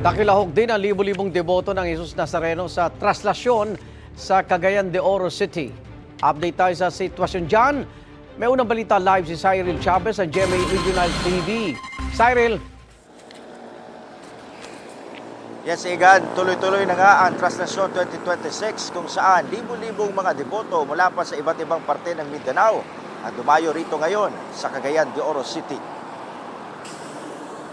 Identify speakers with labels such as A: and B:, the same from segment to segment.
A: Nakilahok din ang libo-libong deboto ng Jesus Nazareno sa traslasyon sa Cagayan de Oro City. Update tayo sa sitwasyon dyan. May unang balita live si Cyril Chavez sa GMA Regional TV. Cyril.
B: Yes, Igan, tuloy-tuloy na nga ang Traslasyon 2026 kung saan libo-libong mga deboto mula pa sa iba't ibang parte ng Mindanao ang dumayo rito ngayon sa Cagayan de Oro City.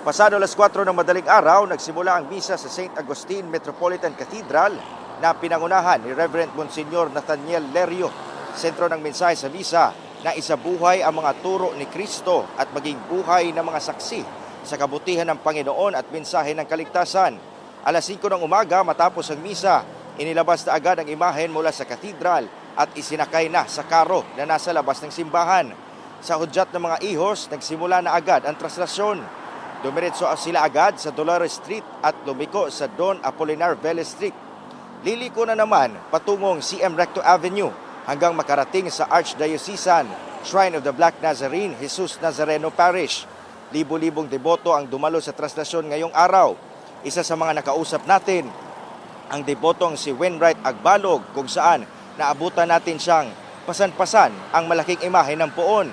B: Pasado alas 4 ng madaling araw, nagsimula ang misa sa St. Agustin Metropolitan Cathedral na pinangunahan ni Reverend Monsignor Nathaniel Lerio. Sentro ng mensahe sa misa na isabuhay ang mga turo ni Kristo at maging buhay ng mga saksi sa kabutihan ng Panginoon at mensahe ng kaligtasan. Alas 5 ng umaga matapos ang misa, inilabas na agad ang imahen mula sa katedral at isinakay na sa karo na nasa labas ng simbahan. Sa hudyat ng mga ihos, nagsimula na agad ang traslasyon. Dumiretso sila agad sa Dolores Street at lumiko sa Don Apolinar Vélez Street. Liliko na naman patungong CM Recto Avenue hanggang makarating sa Archdiocesan Shrine of the Black Nazarene, Jesus Nazareno Parish. Libo-libong deboto ang dumalo sa traslasyon ngayong araw. Isa sa mga nakausap natin, ang debotong si Winright Agbalog, kung saan naabutan natin siyang pasan-pasan ang malaking imahe ng poon.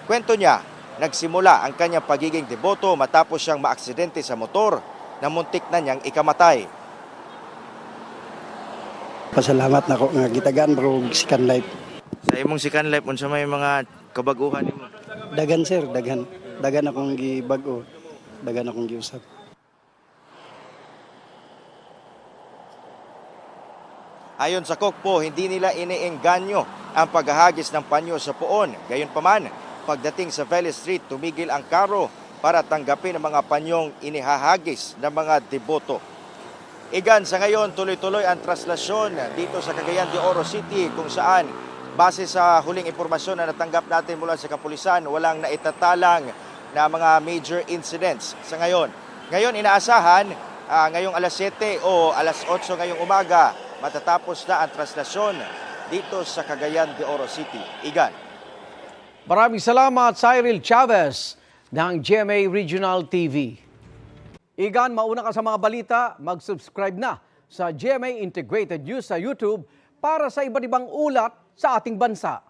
B: Kwento niya, nagsimula ang kanyang pagiging deboto matapos siyang maaksidente sa motor na muntik na niyang ikamatay.
C: Pasalamat na ko nga gitagan bro sikan life.
B: Sa imong second life, unsa may mga kabaguhan nimo?
C: Dagan sir, dagan. Dagan akong gibag-o. Dagan akong giusap.
B: Ayon sa Kokpo, hindi nila iniengganyo ang paghahagis ng panyo sa poon. Gayunpaman, pagdating sa Vélez Street, tumigil ang karo para tanggapin ang mga panyong inihahagis ng mga deboto. Igan, sa ngayon, tuloy-tuloy ang traslasyon dito sa Cagayan de Oro City kung saan, base sa huling impormasyon na natanggap natin mula sa kapulisan, walang naitatalang na mga major incidents sa ngayon. Ngayon, inaasahan, ngayong alas 7 o alas 8 ngayong umaga, matatapos na ang traslasyon dito sa Cagayan de Oro City. Igan.
A: Maraming salamat, Cyril Chavez ng GMA Regional TV. Igan, mauna ka sa mga balita, mag-subscribe na sa GMA Integrated News sa YouTube para sa iba't ibang ulat sa ating bansa.